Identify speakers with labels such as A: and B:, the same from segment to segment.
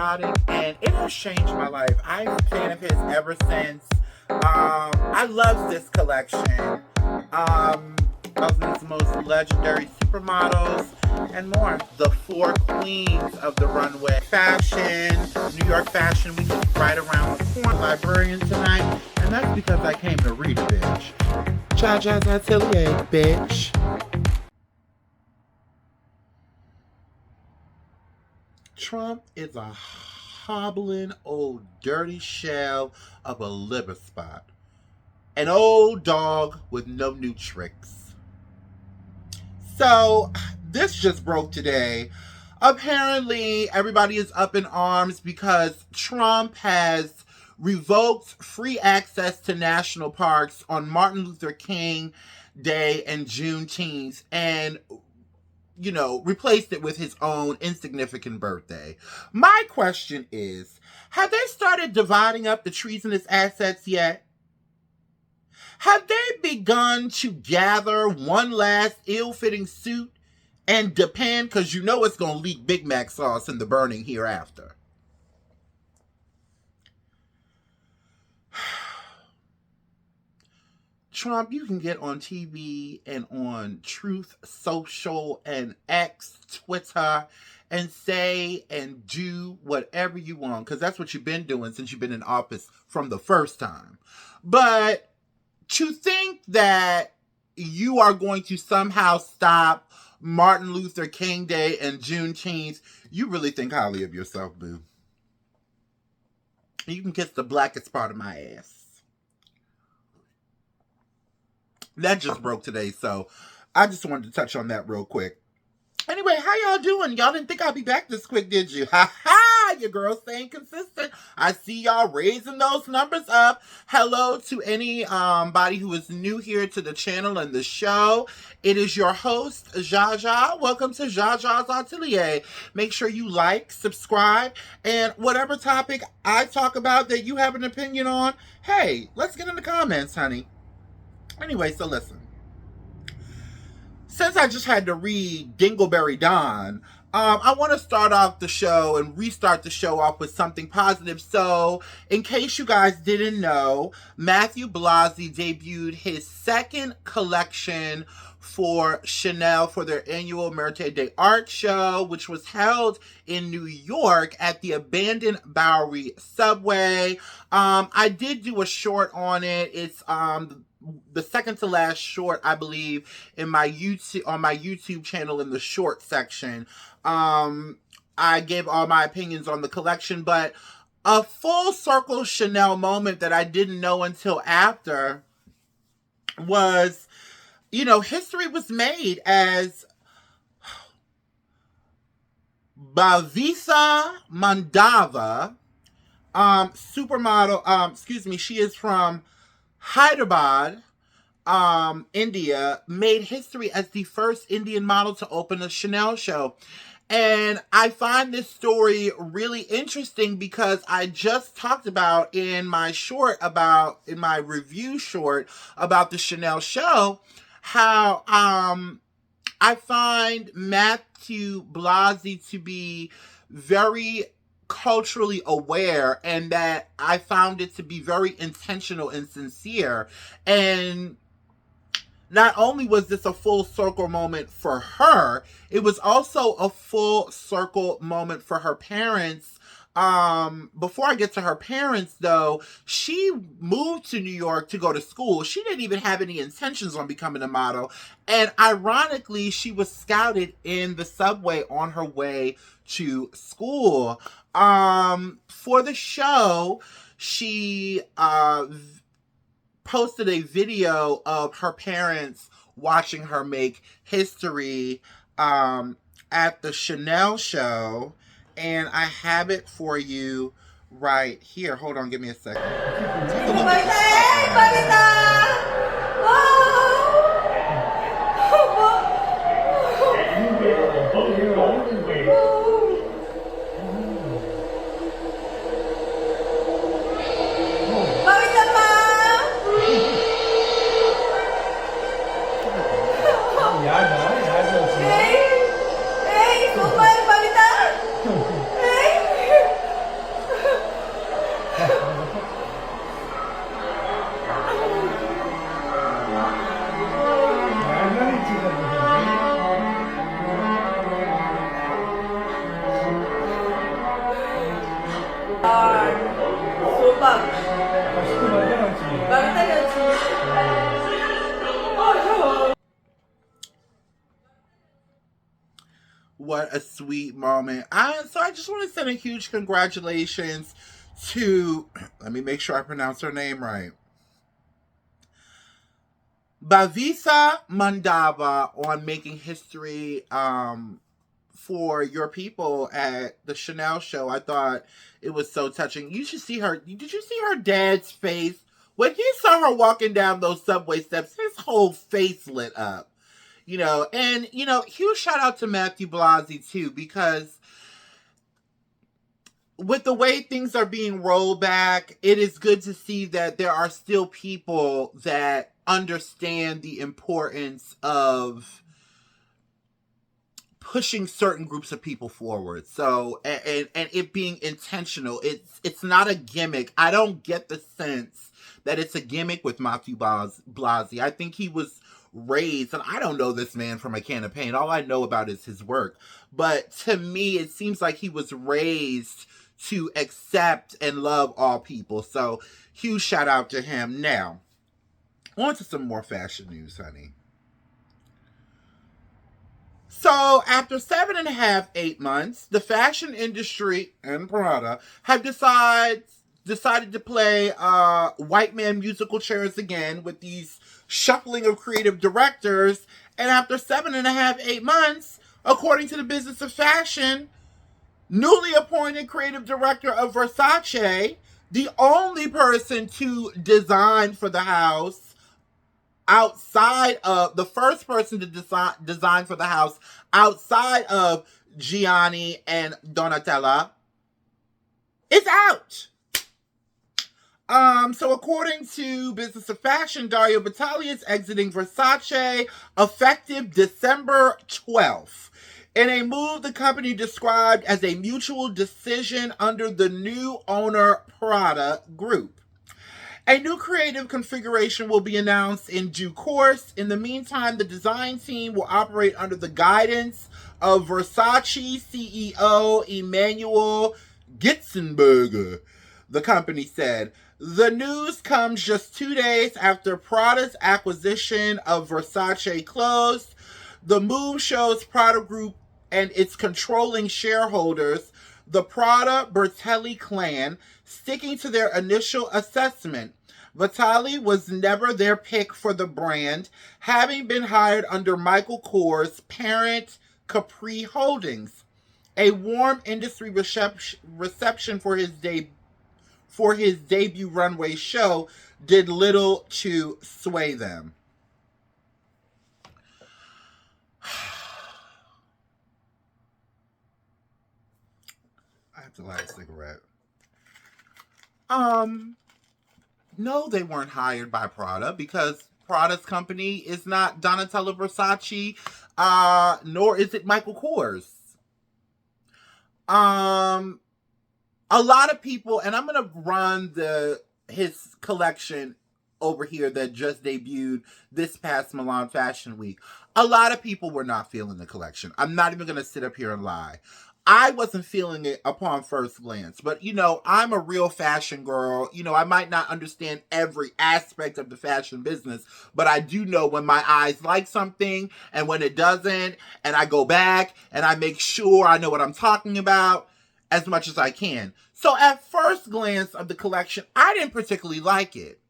A: chaotic, and it has changed my life. I'm a fan of his ever since. I love this collection. Of his most legendary supermodels and more. The 4 queens of the runway. Fashion, New York Fashion Week is right around the corner. Librarian tonight, and that's because I came to read a bitch. Jaja's Atelier, bitch. Trump is a hobbling old dirty shell of a liver spot. An old dog with no new tricks. So, this just broke today. Apparently, everybody is up in arms because Trump has revoked free access to national parks on Martin Luther King Day and Juneteenth and, replaced it with his own insignificant birthday. My question is, have they started dividing up the treasonous assets yet? Have they begun to gather one last ill-fitting suit and depend, because you know it's going to leak Big Mac sauce in the burning hereafter? Trump, you can get on TV and on Truth Social and X, Twitter, and say and do whatever you want, because that's what you've been doing since you've been in office from the first time. But to think that you are going to somehow stop Martin Luther King Day and Juneteenth, you really think highly of yourself, boo. You can kiss the blackest part of my ass. That just broke today, so I just wanted to touch on that real quick. Anyway, how y'all doing? Y'all didn't think I'd be back this quick, did you? Ha ha! Your girl staying consistent. I see y'all raising those numbers up. Hello to anybody who is new here to the channel and the show. It is your host, Jaja. Welcome to Jaja's Atelier. Make sure you like, subscribe, and whatever topic I talk about that you have an opinion on, hey, let's get in the comments, honey. Anyway, so listen. Since I just had to read Dingleberry Dawn, I want to start off the show and restart the show off with something positive. So, in case you guys didn't know, Matthew Blasey debuted his second collection for Chanel for their annual Mérite d'Art show, which was held in New York at the abandoned Bowery subway. I did do a short on it. It's the second to last short, I believe, on my YouTube channel in the short section. I gave all my opinions on the collection, but a full circle Chanel moment that I didn't know until after was, history was made as Bhavitha Mandava, supermodel, she is from Hyderabad, India, made history as the first Indian model to open a Chanel show. And I find this story really interesting because I just talked about in my review short about the Chanel show, how I find Matthew Blasey to be very culturally aware, and that I found it to be very intentional and sincere. And not only was this a full circle moment for her, it was also a full circle moment for her parents. Before I get to her parents, though, she moved to New York to go to school. She didn't even have any intentions on becoming a model. And ironically, she was scouted in the subway on her way to school. For the show, she posted a video of her parents watching her make history at the Chanel show, and I have it for you right here. Hold on, give me a second. Take a look at What a sweet moment. So I just want to send a huge congratulations to, let me make sure I pronounce her name right, Bhavitha Mandava, on making history for your people at the Chanel show. I thought it was so touching. You should see her. Did you see her dad's face? When he saw her walking down those subway steps, his whole face lit up. And huge shout out to Matthew Blasey too, because with the way things are being rolled back, it is good to see that there are still people that understand the importance of pushing certain groups of people forward. So, and it being intentional. It's not a gimmick. I don't get the sense that it's a gimmick with Matthew Blasey. I think he was raised, and I don't know this man from a can of paint. All I know about is his work. But to me, it seems like he was raised to accept and love all people. So huge shout out to him. Now, on to some more fashion news, honey. So after 7.5, 8 months, the fashion industry and Prada have decided to play white man musical chairs again with these shuffling of creative directors. And after 7.5, 8 months, according to the Business of Fashion, newly appointed creative director of Versace, the only person to design for the house outside of the first person to design for the house outside of Gianni and Donatella, is out. So according to Business of Fashion, Dario Vitale is exiting Versace effective December 12th. In a move the company described as a mutual decision under the new owner Prada Group. A new creative configuration will be announced in due course. In the meantime, the design team will operate under the guidance of Versace CEO Emmanuel Gitzenberger, the company said. The news comes just 2 days after Prada's acquisition of Versace closed. The move shows Prada Group and its controlling shareholders, the Prada Bertelli clan, sticking to their initial assessment. Vitale was never their pick for the brand, having been hired under Michael Kors' parent Capri Holdings. A warm industry reception for his debut runway show did little to sway them. I have to light a cigarette. No, they weren't hired by Prada, because Prada's company is not Donatella Versace, nor is it Michael Kors. A lot of people, and I'm gonna run his collection over here that just debuted this past Milan Fashion Week. A lot of people were not feeling the collection. I'm not even gonna sit up here and lie. I wasn't feeling it upon first glance, but I'm a real fashion girl. I might not understand every aspect of the fashion business, but I do know when my eyes like something and when it doesn't, and I go back and I make sure I know what I'm talking about as much as I can. So at first glance of the collection, I didn't particularly like it.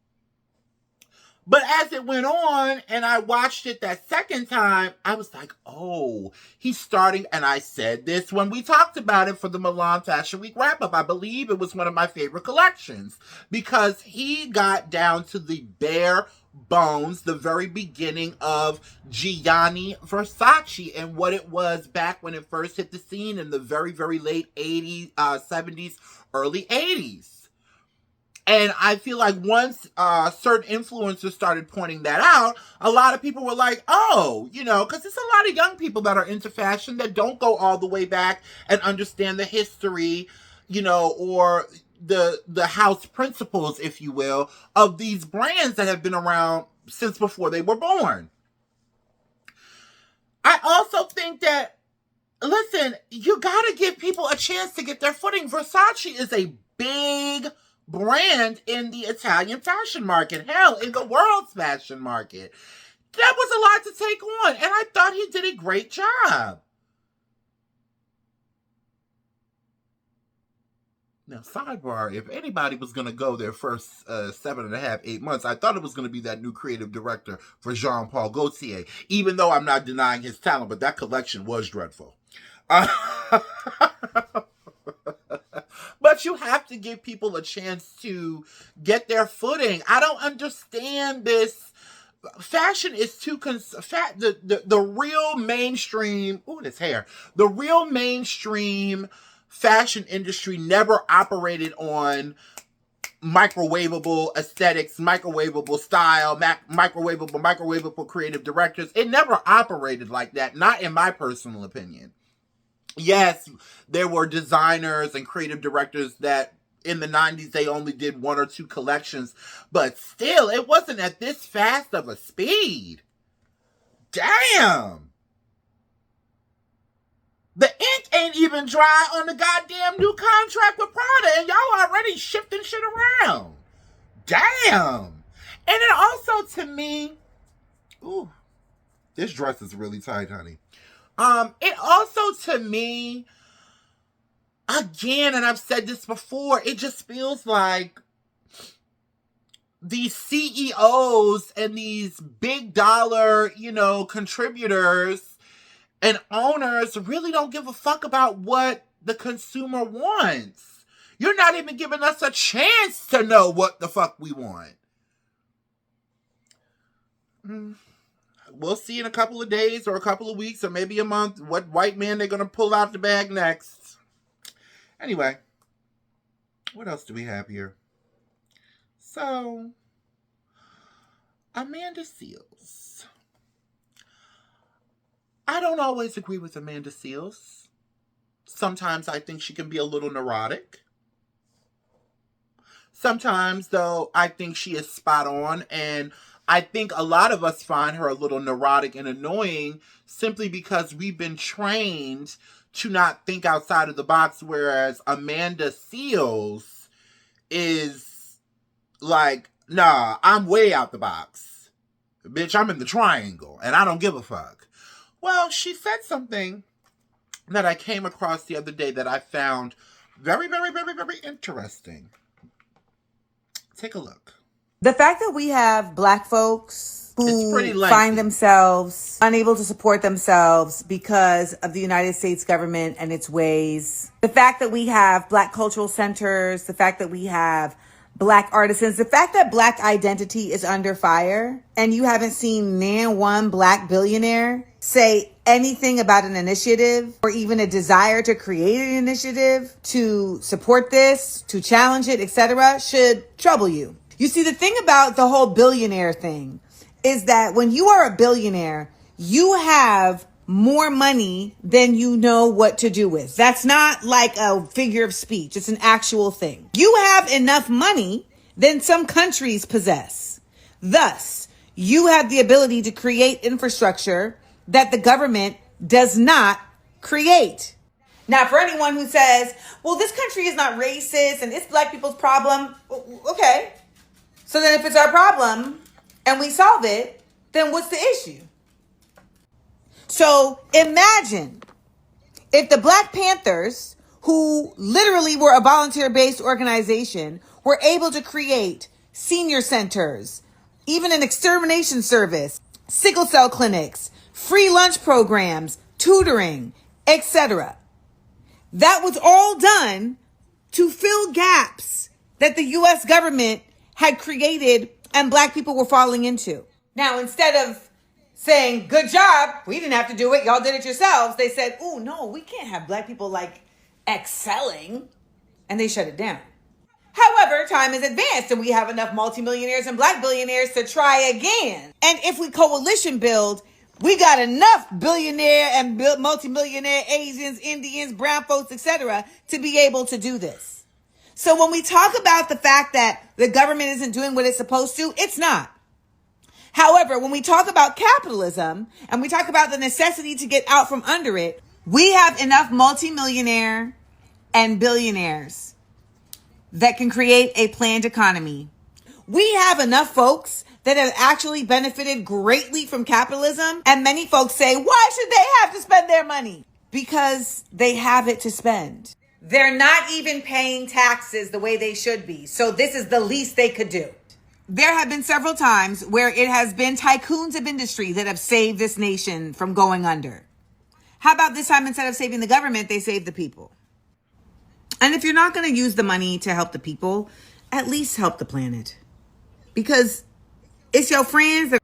A: But as it went on and I watched it that second time, I was like, oh, he's starting. And I said this when we talked about it for the Milan Fashion Week wrap-up. I believe it was one of my favorite collections because he got down to the bare bones, the very beginning of Gianni Versace and what it was back when it first hit the scene in the very, very late 80s, 70s, early 80s. And I feel like once certain influencers started pointing that out, a lot of people were like, oh, because there's a lot of young people that are into fashion that don't go all the way back and understand the history, or the house principles, if you will, of these brands that have been around since before they were born. I also think that listen, you gotta give people a chance to get their footing. Versace is a big brand in the Italian fashion market. Hell, in the world's fashion market. That was a lot to take on, and I thought he did a great job. Now, sidebar, if anybody was going to go their first 7.5, 8 months, I thought it was going to be that new creative director for Jean-Paul Gaultier, even though I'm not denying his talent, but that collection was dreadful. But you have to give people a chance to get their footing. I don't understand this. Fashion is too the real mainstream. Ooh, this hair. The real mainstream fashion industry never operated on microwavable aesthetics, microwavable style, microwavable creative directors. It never operated like that, not in my personal opinion. Yes, there were designers and creative directors that in the 90s they only did 1 or 2 collections, but still, it wasn't at this fast of a speed. Damn! The ink ain't even dry on the goddamn new contract with Prada, and y'all already shifting shit around. Damn! And then also, to me, ooh, this dress is really tight, honey. It also, to me, again, and I've said this before, it just feels like these CEOs and these big dollar, contributors and owners really don't give a fuck about what the consumer wants. You're not even giving us a chance to know what the fuck we want. We'll see in a couple of days or a couple of weeks or maybe a month what white man they're going to pull out the bag next. Anyway, what else do we have here? So, Amanda Seales. I don't always agree with Amanda Seales. Sometimes I think she can be a little neurotic. Sometimes, though, I think she is spot on, and I think a lot of us find her a little neurotic and annoying simply because we've been trained to not think outside of the box, whereas Amanda Seales is like, nah, I'm way out the box. Bitch, I'm in the triangle, and I don't give a fuck. Well, she said something that I came across the other day that I found very, very, very, very interesting. Take a look.
B: The fact that we have Black folks who find themselves unable to support themselves because of the United States government and its ways. The fact that we have Black cultural centers, the fact that we have Black artisans, the fact that Black identity is under fire, and you haven't seen nan one Black billionaire say anything about an initiative or even a desire to create an initiative to support this, to challenge it, etc., should trouble you. You see, the thing about the whole billionaire thing is that when you are a billionaire, you have more money than you know what to do with. That's not like a figure of speech. It's an actual thing. You have enough money than some countries possess. Thus, you have the ability to create infrastructure that the government does not create. Now, for anyone who says, well, this country is not racist and it's Black people's problem. Okay. So then if it's our problem and we solve it, then what's the issue? So imagine if the Black Panthers, who literally were a volunteer-based organization, were able to create senior centers, even an extermination service, sickle cell clinics, free lunch programs, tutoring, etc. That was all done to fill gaps that the U.S. government had created and Black people were falling into. Now, instead of saying, good job, we didn't have to do it, y'all did it yourselves, they said, oh, no, we can't have Black people like excelling. And they shut it down. However, time is advanced and we have enough multimillionaires and Black billionaires to try again. And if we coalition build, we got enough billionaire and multimillionaire Asians, Indians, brown folks, etc. to be able to do this. So when we talk about the fact that the government isn't doing what it's supposed to, it's not. However, when we talk about capitalism and we talk about the necessity to get out from under it, We have enough multimillionaire and billionaires that can create a planned economy. We have enough folks that have actually benefited greatly from capitalism. And many folks say, why should they have to spend their money? Because they have it to spend. They're not even paying taxes the way they should be. So this is the least they could do. There have been several times where it has been tycoons of industry that have saved this nation from going under. How about this time, instead of saving the government, they save the people? And if you're not going to use the money to help the people, at least help the planet. Because it's your friends that...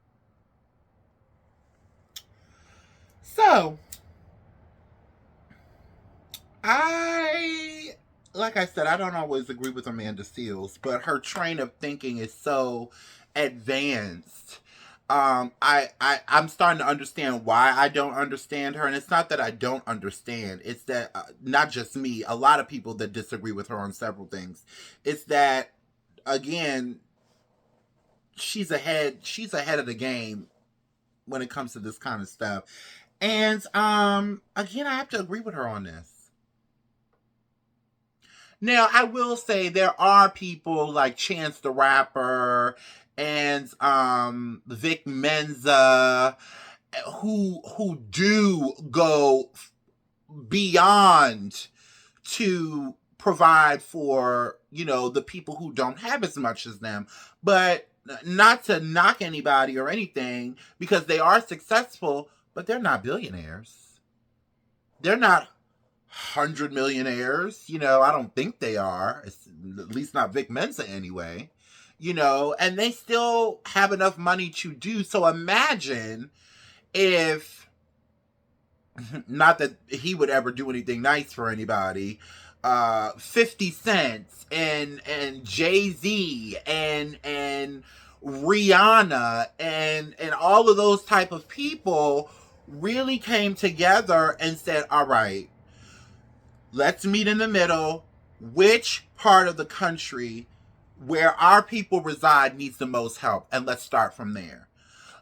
A: So, like I said, I don't always agree with Amanda Seales, but her train of thinking is so advanced. I'm starting to understand why I don't understand her, and it's not that I don't understand. It's that not just me, a lot of people that disagree with her on several things. It's that, again, she's ahead of the game when it comes to this kind of stuff. And again, I have to agree with her on this. Now, I will say there are people like Chance the Rapper and Vic Mensa who do go beyond to provide for, the people who don't have as much as them. But not to knock anybody or anything, because they are successful, but they're not billionaires. They're not 100 millionaires. I don't think they are. At least not Vic Mensa anyway. And they still have enough money to do. So imagine if, not that he would ever do anything nice for anybody, 50 Cent and Jay-Z and Rihanna and all of those type of people really came together and said, all right, let's meet in the middle. Which part of the country where our people reside needs the most help? And let's start from there.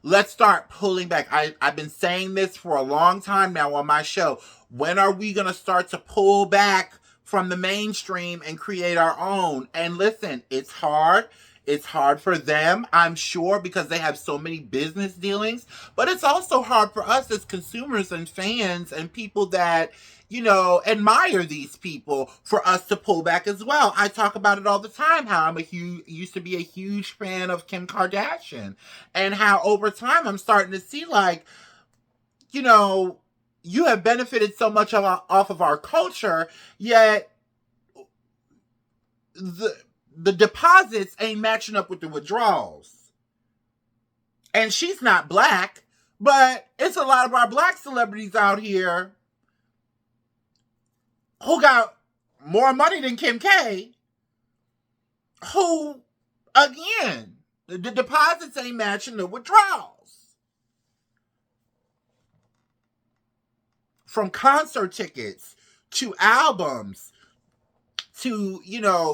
A: Let's start pulling back. I've been saying this for a long time now on my show. When are we going to start to pull back from the mainstream and create our own? And listen, it's hard. It's hard for them, I'm sure, because they have so many business dealings. But it's also hard for us as consumers and fans and people that, admire these people, for us to pull back as well. I talk about it all the time, how I'm used to be a huge fan of Kim Kardashian, and how over time I'm starting to see, like, you have benefited so much off of our culture, yet the deposits ain't matching up with the withdrawals. And she's not black, but it's a lot of our black celebrities out here who got more money than Kim K, who, again, the deposits ain't matching the withdrawals. From concert tickets to albums to,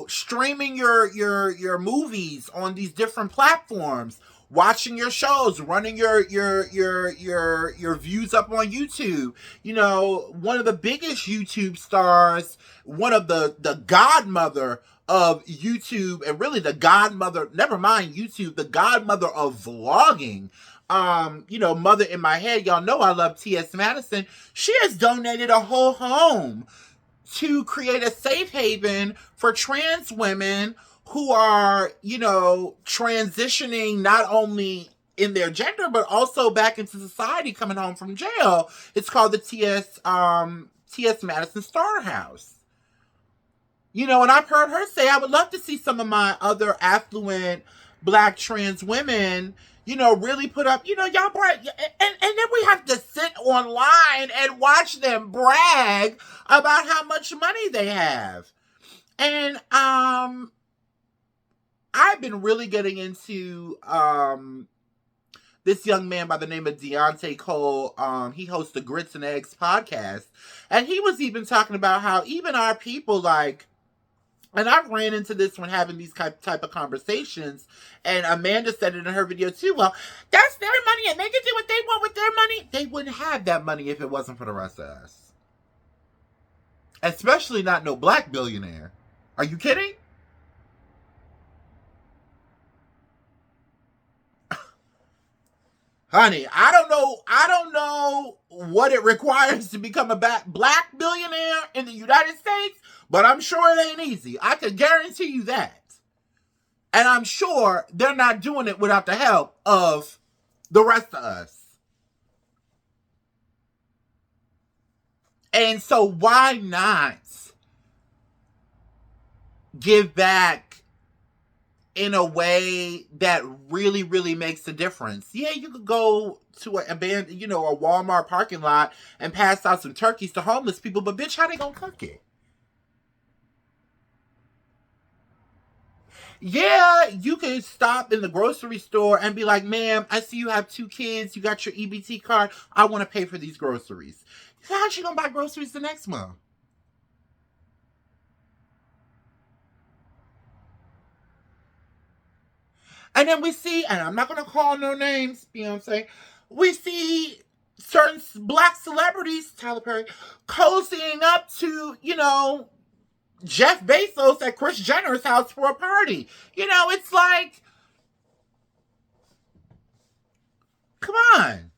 A: streaming your movies on these different platforms, watching your shows, running your views up on YouTube. One of the biggest YouTube stars, one of the godmother of YouTube, and really the godmother, never mind YouTube, the godmother of vlogging. Mother in my head, y'all know I love T.S. Madison. She has donated a whole home to create a safe haven for trans women who are, transitioning not only in their gender, but also back into society, coming home from jail. It's called the T.S. Madison Starter House. And I've heard her say, I would love to see some of my other affluent black trans women, really put up, y'all brag. And then we have to sit online and watch them brag about how much money they have. And I've been really getting into this young man by the name of Deontay Cole. He hosts the Grits and Eggs podcast. And he was even talking about how even our people, like, and I've ran into this when having these type of conversations, and Amanda said it in her video too, well, that's their money and they can do what they want with their money. They wouldn't have that money if it wasn't for the rest of us. Especially not no black billionaire. Are you kidding? Honey, I don't know what it requires to become a black billionaire in the United States, but I'm sure it ain't easy. I can guarantee you that. And I'm sure they're not doing it without the help of the rest of us. And so why not give back in a way that really, really makes a difference? Yeah, you could go to a Walmart parking lot and pass out some turkeys to homeless people, but bitch, how they gonna cook it? Yeah, you could stop in the grocery store and be like, ma'am, I see you have 2 kids. You got your EBT card. I want to pay for these groceries. How's she going to buy groceries the next month? And then we see, and I'm not going to call no names, Beyonce, we see certain black celebrities, Tyler Perry, cozying up to, Jeff Bezos at Kris Jenner's house for a party. It's like, come on.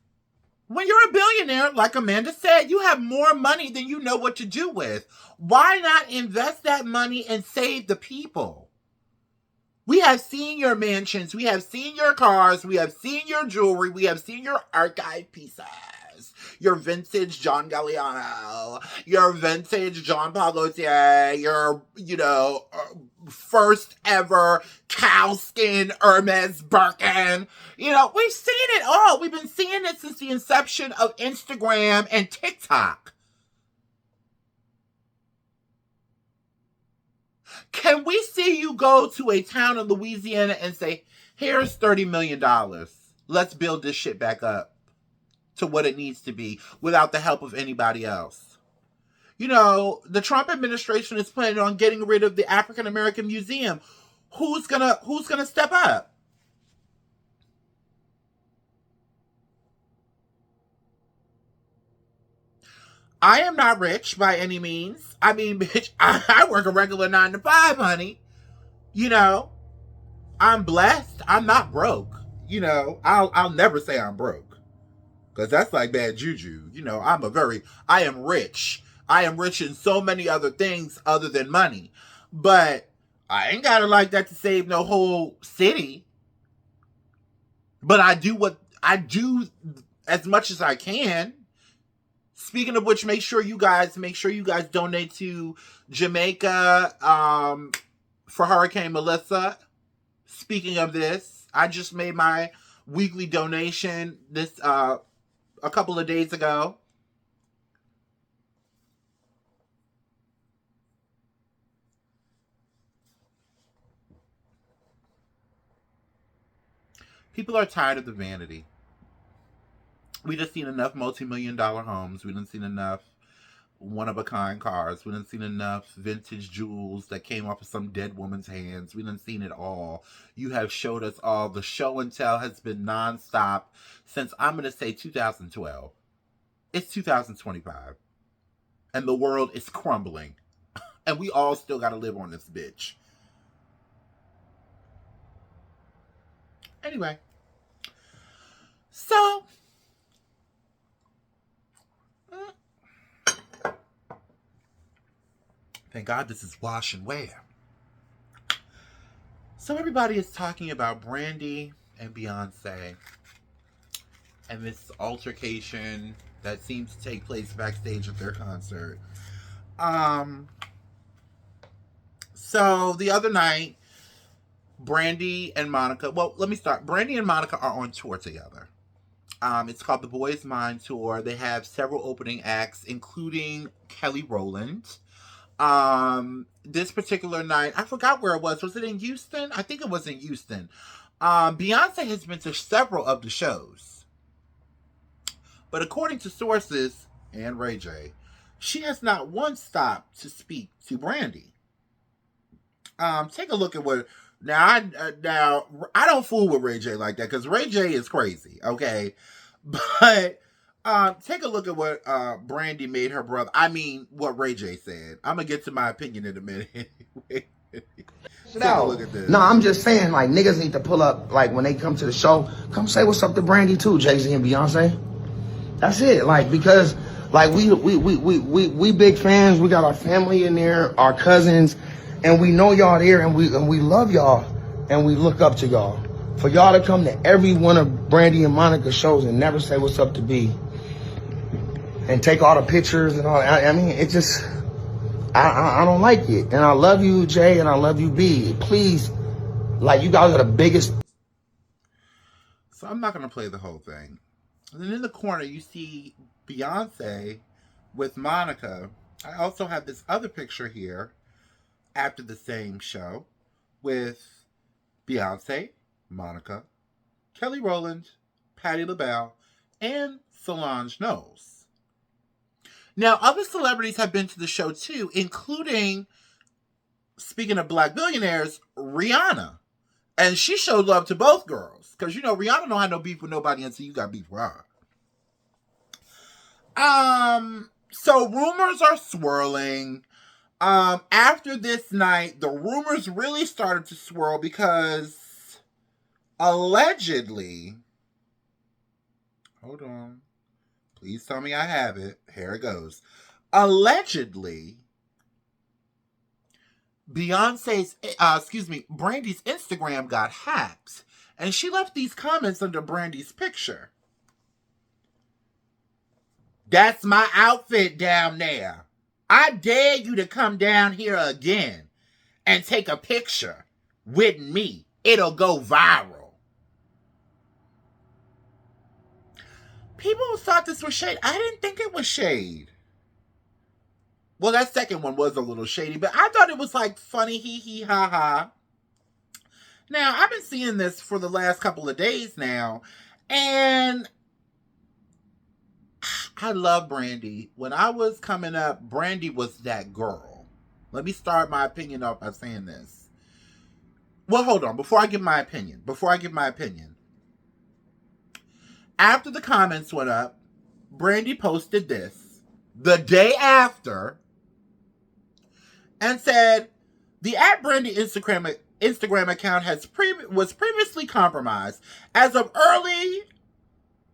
A: When you're a billionaire, like Amanda said, you have more money than you know what to do with. Why not invest that money and save the people? We have seen your mansions. We have seen your cars. We have seen your jewelry. We have seen your archive pieces. Your vintage John Galliano. Your vintage Jean Paul Gaultier. Your, first ever cowskin Hermes Birkin. We've seen it all. We've been seeing it since the inception of Instagram and TikTok. Can we see you go to a town in Louisiana and say, here's $30 million. Let's build this shit back up to what it needs to be without the help of anybody else? The Trump administration is planning on getting rid of the African American Museum. Who's gonna step up? I am not rich by any means. I mean, bitch, I work a regular 9 to 5, honey. I'm blessed. I'm not broke. I'll never say I'm broke, because that's like bad juju. I am rich. I am rich in so many other things other than money. But I ain't got it like that to save no whole city. But I do as much as I can. Speaking of which, make sure you guys donate to Jamaica for Hurricane Melissa. Speaking of this, I just made my weekly donation a couple of days ago. People are tired of the vanity. We just seen enough multi-million-dollar homes. We done seen enough one-of-a-kind cars. We done seen enough vintage jewels that came off of some dead woman's hands. We done seen it all. You have showed us all. The show and tell has been nonstop since, I'm going to say, 2012. It's 2025. And the world is crumbling. And we all still got to live on this bitch. Anyway. So... thank God this is wash and wear. So everybody is talking about Brandy and Beyonce and this altercation that seems to take place backstage at their concert. So the other night, Brandy and Monica, well, let me start. Brandy and Monica are on tour together. It's called the Boys Mind Tour. They have several opening acts, including Kelly Rowland. This particular night, I forgot where it was. Was it in Houston? I think it was in Houston. Beyonce has been to several of the shows. But according to sources and Ray J, she has not once stopped to speak to Brandy. Take a look at what... Now I don't fool with Ray J like that, because Ray J is crazy, okay? But Take a look at what Brandy made her brother. I mean, what Ray J said. I'm gonna get to my opinion in a minute. Take a look at this.
C: No, I'm just saying, like, niggas need to pull up, like, when they come to the show, come say what's up to Brandy too, Jay-Z and Beyonce. That's it, like, because, like, we big fans. We got our family in there, our cousins, and we know y'all there, and we love y'all, and we look up to y'all. For y'all to come to every one of Brandy and Monica's shows and never say what's up to B, and take all the pictures and all, I mean, it just, I don't like it. And I love you, Jay, and I love you, B. Please, like, you guys are the biggest.
A: So I'm not going to play the whole thing. And then in the corner, you see Beyonce with Monica. I also have this other picture here after the same show with Beyonce, Monica, Kelly Rowland, Patti LaBelle, and Solange Knowles. Now, other celebrities have been to the show too, including, speaking of black billionaires, Rihanna. And she showed love to both girls. Because, you know, Rihanna don't have no beef with nobody until you got beef with her. So rumors are swirling. After this night, the rumors really started to swirl because allegedly, hold on, please tell me I have it. Here it goes. Allegedly, Brandy's Instagram got hacked, and she left these comments under Brandy's picture. That's my outfit down there. I dare you to come down here again and take a picture with me. It'll go viral. People thought this was shade. I didn't think it was shade. Well, that second one was a little shady, but I thought it was like funny, hee hee ha ha. Now, I've been seeing this for the last couple of days now, and I love Brandy. When I was coming up, Brandy was that girl. Let me start my opinion off by saying this. Well, hold on. Before I give my opinion. After the comments went up, Brandy posted this the day after and said, the @Brandy Instagram account was previously compromised. As of early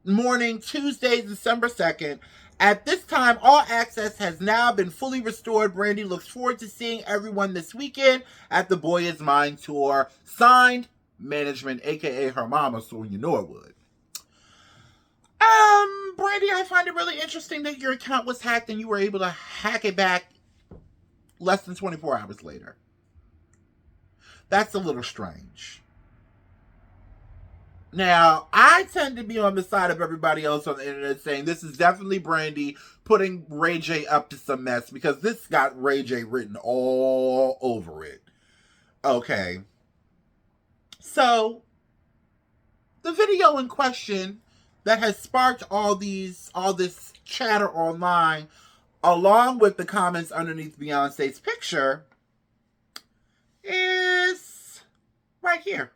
A: morning, Tuesday, December 2nd, at this time, all access has now been fully restored. Brandy looks forward to seeing everyone this weekend at the Boy Is Mine tour. Signed, management, aka her mama, so you know it would. Brandy, I find it really interesting that your account was hacked and you were able to hack it back less than 24 hours later. That's a little strange. Now, I tend to be on the side of everybody else on the internet saying this is definitely Brandy putting Ray J up to some mess, because this got Ray J written all over it. Okay. So, the video in question that has sparked all this chatter online, along with the comments underneath Beyonce's picture, is right here.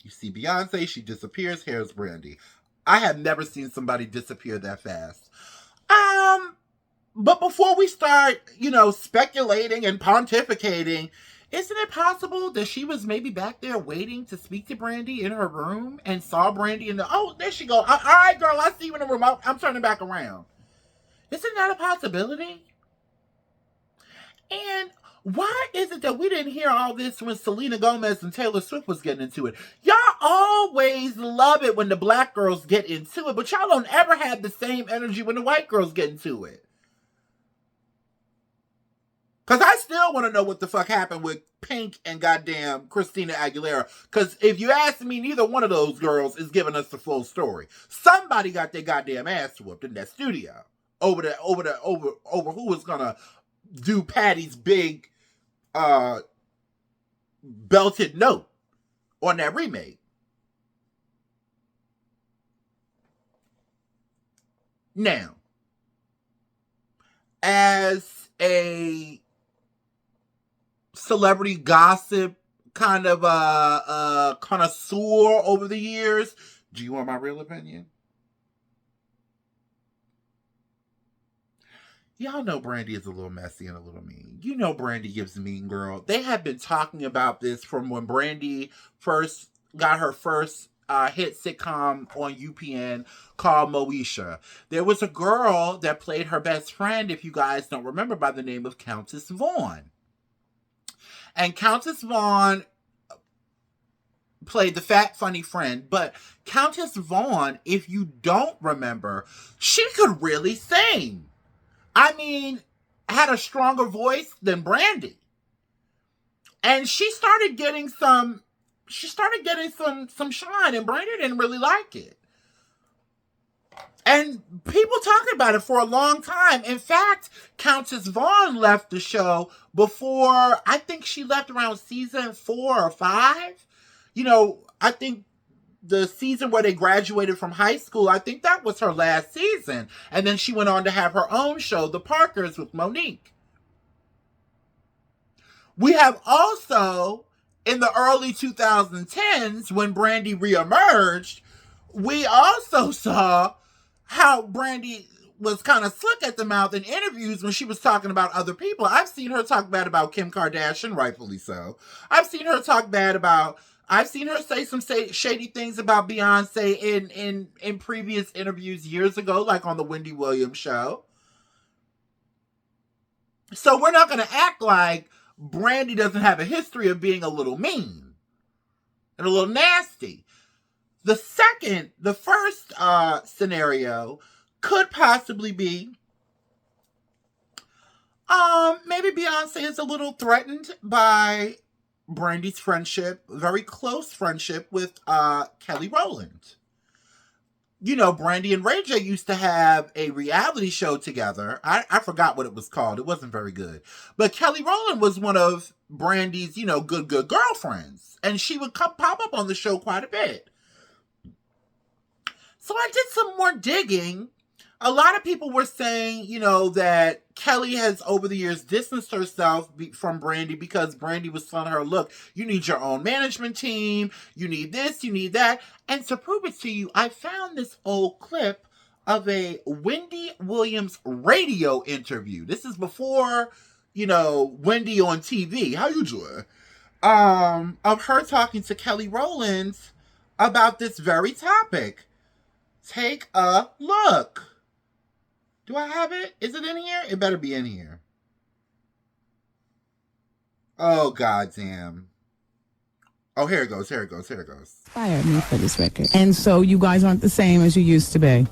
A: You see Beyonce, she disappears, here's Brandy. I have never seen somebody disappear that fast. But before we start, speculating and pontificating, isn't it possible that she was maybe back there waiting to speak to Brandy in her room and saw Brandy in the... Oh, there she go. All right, girl, I see you in the room. I'm turning back around. Isn't that a possibility? And why is it that we didn't hear all this when Selena Gomez and Taylor Swift was getting into it? Y'all always love it when the black girls get into it, but y'all don't ever have the same energy when the white girls get into it. Because I still want to know what the fuck happened with Pink and goddamn Christina Aguilera. Because if you ask me, neither one of those girls is giving us the full story. Somebody got their goddamn ass whooped in that studio over who was going to do Patty's big belted note on that remake. Now, as a celebrity gossip kind of a connoisseur over the years. Do you want my real opinion? Y'all know Brandy is a little messy and a little mean. You know Brandy gives a mean girl. They have been talking about this from when Brandy first got her first hit sitcom on UPN called Moesha. There was a girl that played her best friend, if you guys don't remember, by the name of Countess Vaughn. And Countess Vaughn played the fat, funny friend. But Countess Vaughn, if you don't remember, she could really sing. I mean, had a stronger voice than Brandy. And she started getting some shine, and Brandy didn't really like it. And people talking about it for a long time. In fact, Countess Vaughn left the show before, I think she left around season 4 or 5. You know, I think the season where they graduated from high school, I think that was her last season. And then she went on to have her own show, The Parkers, with Monique. We have also, in the early 2010s, when Brandy reemerged, we also saw how Brandy was kind of slick at the mouth in interviews when she was talking about other people. I've seen her talk bad about Kim Kardashian, rightfully so. I've seen her say some shady things about Beyonce in previous interviews years ago, like on the Wendy Williams show. So we're not going to act like Brandy doesn't have a history of being a little mean and a little nasty. The first scenario could possibly be maybe Beyonce is a little threatened by Brandy's friendship, very close friendship with Kelly Rowland. You know, Brandy and Ray J used to have a reality show together. I forgot what it was called. It wasn't very good. But Kelly Rowland was one of Brandy's, good girlfriends. And she would pop up on the show quite a bit. So I did some more digging. A lot of people were saying, that Kelly has over the years distanced herself from Brandy because Brandy was telling her, look, you need your own management team. You need this, you need that. And to prove it to you, I found this old clip of a Wendy Williams radio interview. This is before, Wendy on TV. How you doing? Of her talking to Kelly Rowland about this very topic. Take a look. Do I have it? Is it in here? It better be in here. Oh, goddamn. Oh, here it goes.
D: Inspired me for this record. And so you guys aren't the same as you used to be.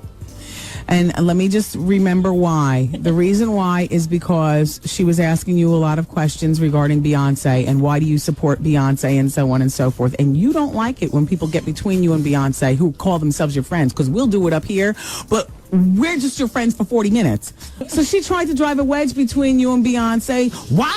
D: And let me just remember why. The reason why is because she was asking you a lot of questions regarding Beyonce and why do you support Beyonce and so on and so forth. And you don't like it when people get between you and Beyonce who call themselves your friends, because we'll do it up here, but we're just your friends for 40 minutes. So she tried to drive a wedge between you and Beyonce. Why?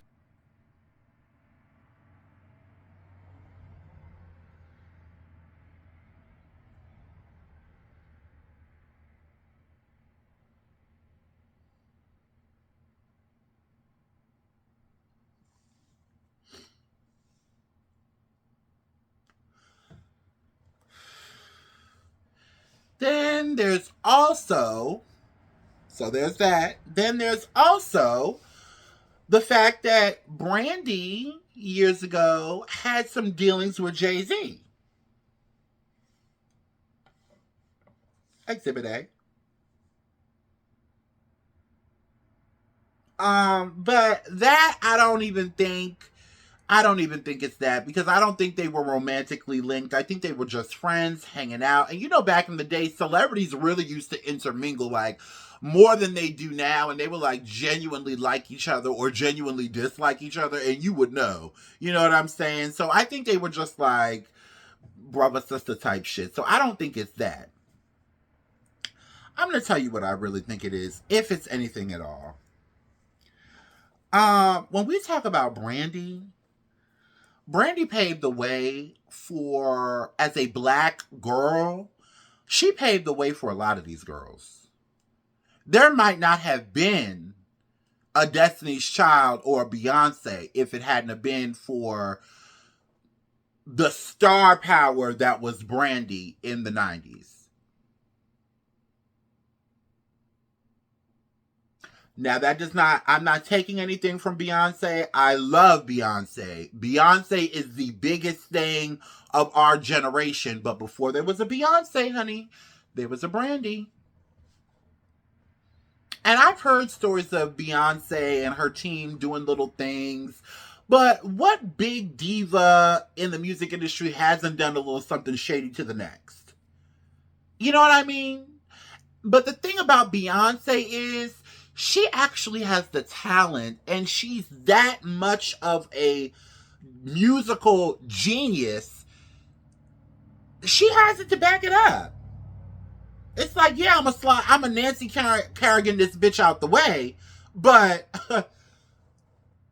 A: Then there's also, there's that. Then there's also the fact that Brandy, years ago, had some dealings with Jay-Z. Exhibit A. But that I don't even think it's that, because I don't think they were romantically linked. I think they were just friends hanging out. And back in the day, celebrities really used to intermingle like more than they do now. And they would like genuinely like each other or genuinely dislike each other. And you would know. You know what I'm saying? So I think they were just like brother sister type shit. So I don't think it's that. I'm going to tell you what I really think it is, if it's anything at all. When we talk about Brandy paved the way for, as a black girl, she paved the way for a lot of these girls. There might not have been a Destiny's Child or a Beyonce if it hadn't have been for the star power that was Brandy in the 90s. Now, that does not, I'm not taking anything from Beyonce. I love Beyonce. Beyonce is the biggest thing of our generation. But before there was a Beyonce, honey, there was a Brandy. And I've heard stories of Beyonce and her team doing little things. But what big diva in the music industry hasn't done a little something shady to the next? You know what I mean? But the thing about Beyonce is she actually has the talent, and she's that much of a musical genius. She has it to back it up. It's like, yeah, I'm a Nancy Kerrigan this bitch out the way, but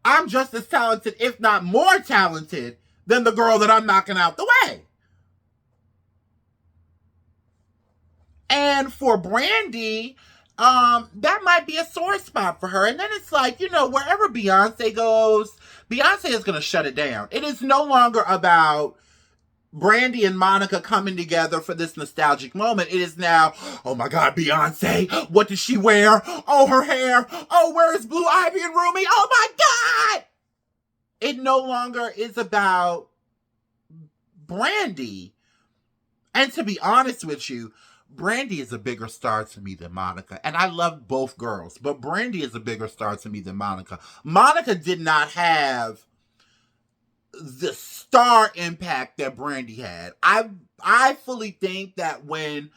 A: I'm just as talented, if not more talented, than the girl that I'm knocking out the way. And for Brandy, that might be a sore spot for her. And then it's like, wherever Beyonce goes, Beyonce is going to shut it down. It is no longer about Brandy and Monica coming together for this nostalgic moment. It is now, oh my God, Beyonce, what does she wear? Oh, her hair. Oh, where is Blue Ivy and Rumi? Oh my God! It no longer is about Brandy. And to be honest with you, Brandy is a bigger star to me than Monica. And I love both girls, but Brandy is a bigger star to me than Monica. Monica did not have the star impact that Brandy had. I fully think that when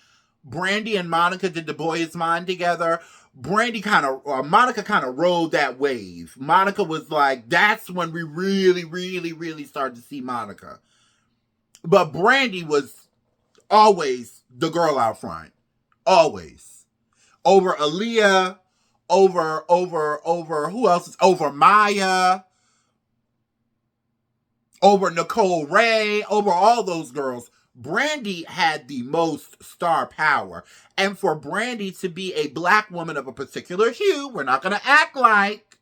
A: Brandy and Monica did The Boy Is Mine together, Monica kind of rode that wave. Monica was like, that's when we really, really, really started to see Monica. But Brandy was always the girl out front. Always. Over Aaliyah, over who else is over Maya, over Nicole Ray, over all those girls. Brandy had the most star power. And for Brandy to be a black woman of a particular hue, we're not going to act like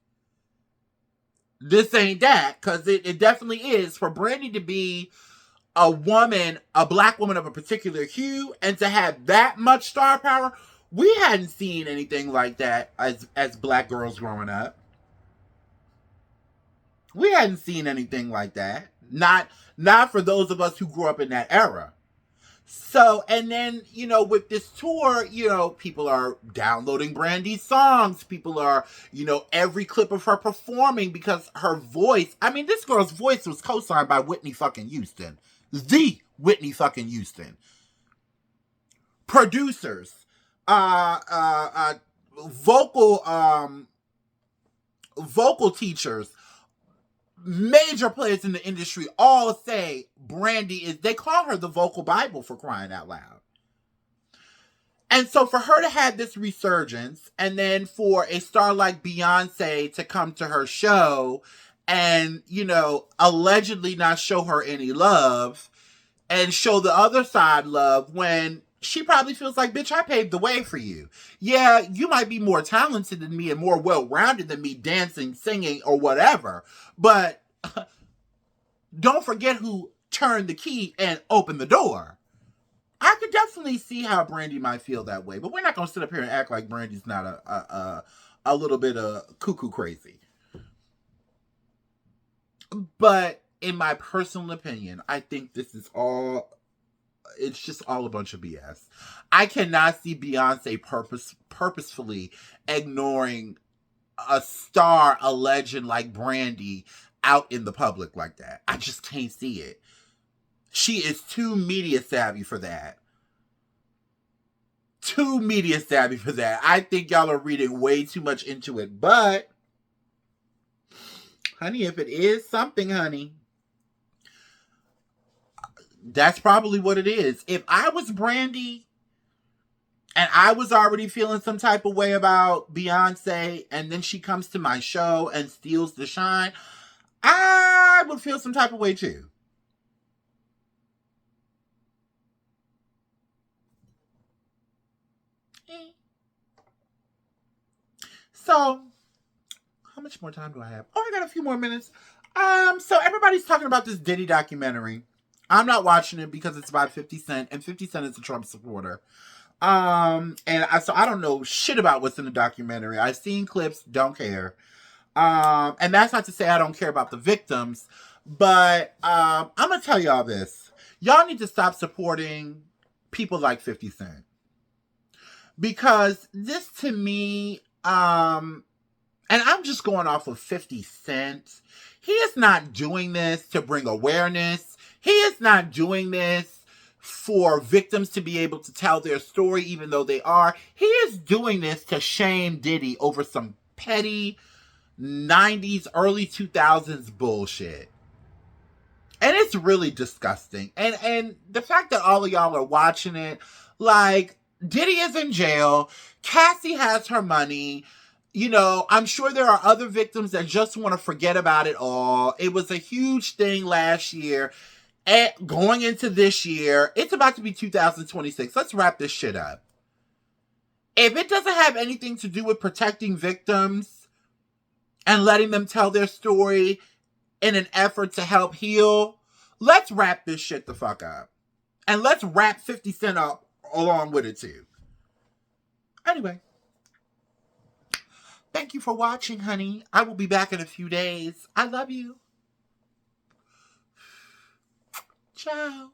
A: this ain't that, because it definitely is. For Brandy to be a black woman of a particular hue, and to have that much star power, we hadn't seen anything like that as black girls growing up. We hadn't seen anything like that. Not for those of us who grew up in that era. So, and then, with this tour, people are downloading Brandy's songs. People are, every clip of her performing, because her voice, this girl's voice was co-signed by Whitney fucking Houston. The Whitney fucking Houston. Producers, vocal teachers, major players in the industry all say Brandy they call her the vocal Bible, for crying out loud. And so for her to have this resurgence, and then for a star like Beyonce to come to her show and, allegedly not show her any love, and show the other side love, when she probably feels like, bitch, I paved the way for you. Yeah, you might be more talented than me and more well-rounded than me, dancing, singing, or whatever. But don't forget who turned the key and opened the door. I could definitely see how Brandy might feel that way. But we're not going to sit up here and act like Brandy's not a little bit of cuckoo crazy. But in my personal opinion, I think this is it's just all a bunch of BS. I cannot see Beyonce purposefully ignoring a star, a legend like Brandy out in the public like that. I just can't see it. She is too media savvy for that. I think y'all are reading way too much into it. But, honey, if it is something, honey, that's probably what it is. If I was Brandy and I was already feeling some type of way about Beyonce, and then she comes to my show and steals the shine, I would feel some type of way too. So, how much more time do I have? Oh, I got a few more minutes. So everybody's talking about this Diddy documentary. I'm not watching it because it's about 50 Cent, and 50 Cent is a Trump supporter. So I don't know shit about what's in the documentary. I've seen clips, don't care. And that's not to say I don't care about the victims, but I'm gonna tell y'all this. Y'all need to stop supporting people like 50 Cent. Because this to me, and I'm just going off of 50 Cent, he is not doing this to bring awareness. He is not doing this for victims to be able to tell their story even though they are. He is doing this to shame Diddy over some petty 90s, early 2000s bullshit. And it's really disgusting. And the fact that all of y'all are watching it, like, Diddy is in jail. Cassie has her money. You know, I'm sure there are other victims that just want to forget about it all. It was a huge thing last year. And going into this year, it's about to be 2026. Let's wrap this shit up. If it doesn't have anything to do with protecting victims and letting them tell their story in an effort to help heal, let's wrap this shit the fuck up. And let's wrap 50 Cent up along with it too. Anyway. Thank you for watching, honey. I will be back in a few days. I love you. Ciao.